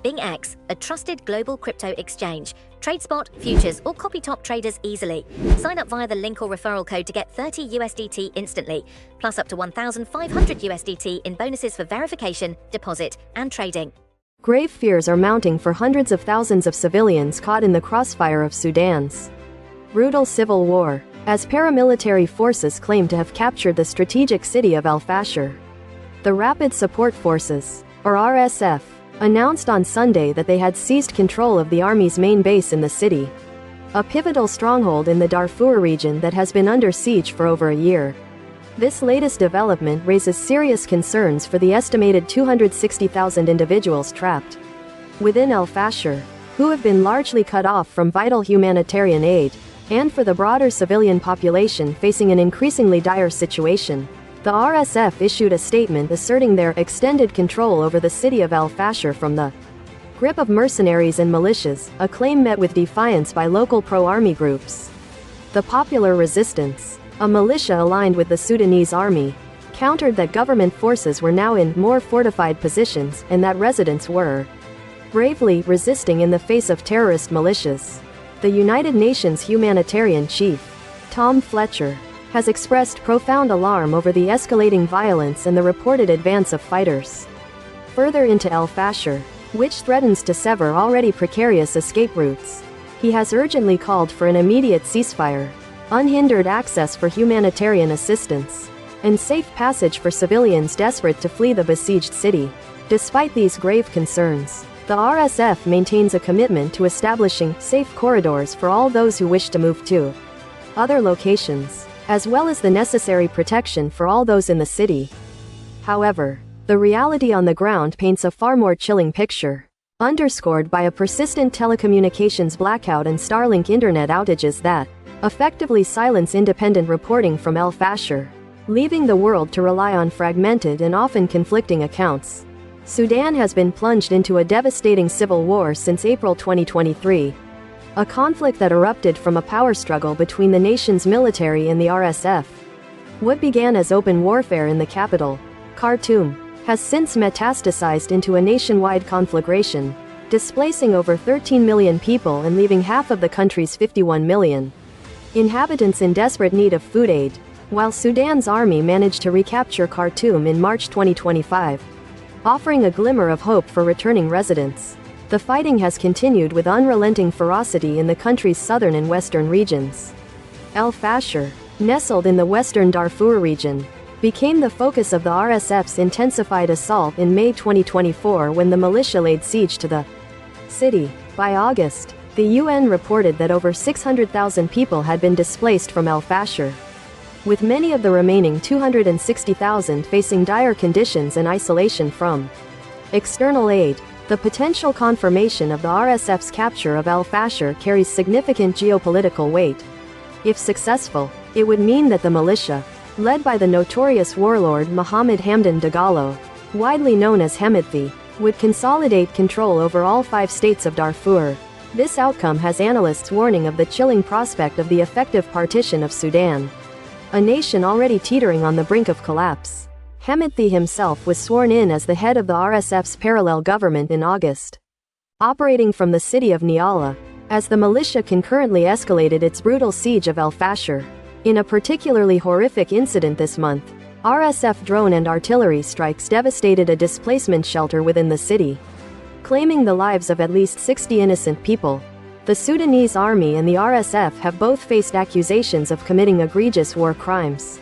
BingX, a trusted global crypto exchange. Trade spot, futures, or copy top traders easily. Sign up via the link or referral code to get 30 USDT instantly, plus up to 1,500 USDT in bonuses for verification, deposit, and trading. Grave fears are mounting for hundreds of thousands of civilians caught in the crossfire of Sudan's brutal civil war, as paramilitary forces claim to have captured the strategic city of Fasher. The Rapid Support Forces, or RSF, announced on Sunday that they had seized control of the army's main base in the city, a pivotal stronghold in the Darfur region that has been under siege for over a year. This latest development raises serious concerns for the estimated 260,000 individuals trapped within Fasher, who have been largely cut off from vital humanitarian aid, and for the broader civilian population facing an increasingly dire situation. The RSF issued a statement asserting their extended control over the city of Fasher from the grip of mercenaries and militias, a claim met with defiance by local pro-army groups. The Popular Resistance, a militia aligned with the Sudanese army, countered that government forces were now in more fortified positions and that residents were bravely resisting in the face of terrorist militias. The United Nations humanitarian chief, Tom Fletcher, has expressed profound alarm over the escalating violence and the reported advance of fighters further into Fasher, which threatens to sever already precarious escape routes. He has urgently called for an immediate ceasefire, unhindered access for humanitarian assistance, and safe passage for civilians desperate to flee the besieged city. Despite these grave concerns, the RSF maintains a commitment to establishing safe corridors for all those who wish to move to other locations, as well as the necessary protection for all those in the city. However, the reality on the ground paints a far more chilling picture, underscored by a persistent telecommunications blackout and Starlink internet outages that effectively silence independent reporting from Fasher, leaving the world to rely on fragmented and often conflicting accounts. Sudan has been plunged into a devastating civil war since April 2023. A conflict that erupted from a power struggle between the nation's military and the RSF. What began as open warfare in the capital, Khartoum, has since metastasized into a nationwide conflagration, displacing over 13 million people and leaving half of the country's 51 million inhabitants in desperate need of food aid, while Sudan's army managed to recapture Khartoum in March 2025, offering a glimmer of hope for returning residents. The fighting has continued with unrelenting ferocity in the country's southern and western regions. Fasher, nestled in the western Darfur region, became the focus of the RSF's intensified assault in May 2024 when the militia laid siege to the city. By August, the UN reported that over 600,000 people had been displaced from Fasher, with many of the remaining 260,000 facing dire conditions and isolation from external aid. The potential confirmation of the RSF's capture of Fasher carries significant geopolitical weight. If successful, it would mean that the militia, led by the notorious warlord Mohammed Hamdan Dagalo, widely known as Hemedti, would consolidate control over all 5 states of Darfur. This outcome has analysts warning of the chilling prospect of the effective partition of Sudan, a nation already teetering on the brink of collapse. Hemedti himself was sworn in as the head of the RSF's parallel government in August, operating from the city of Niala, as the militia concurrently escalated its brutal siege of Fasher. In a particularly horrific incident this month, RSF drone and artillery strikes devastated a displacement shelter within the city, claiming the lives of at least 60 innocent people. The Sudanese army and the RSF have both faced accusations of committing egregious war crimes.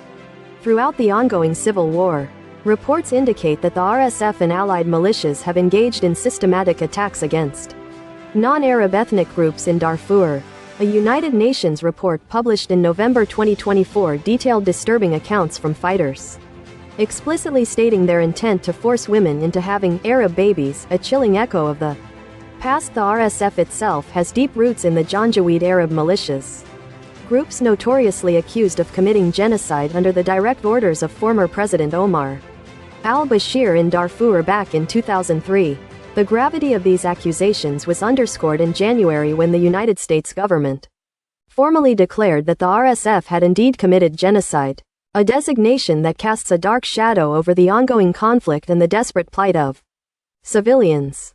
Throughout the ongoing civil war, reports indicate that the RSF and allied militias have engaged in systematic attacks against non-Arab ethnic groups in Darfur. A United Nations report published in November 2024 detailed disturbing accounts from fighters, explicitly stating their intent to force women into having Arab babies, a chilling echo of the past. The RSF itself has deep roots in the Janjaweed Arab militias, groups notoriously accused of committing genocide under the direct orders of former President Omar al-Bashir in Darfur back in 2003. The gravity of these accusations was underscored in January when the United States government formally declared that the RSF had indeed committed genocide, a designation that casts a dark shadow over the ongoing conflict and the desperate plight of civilians.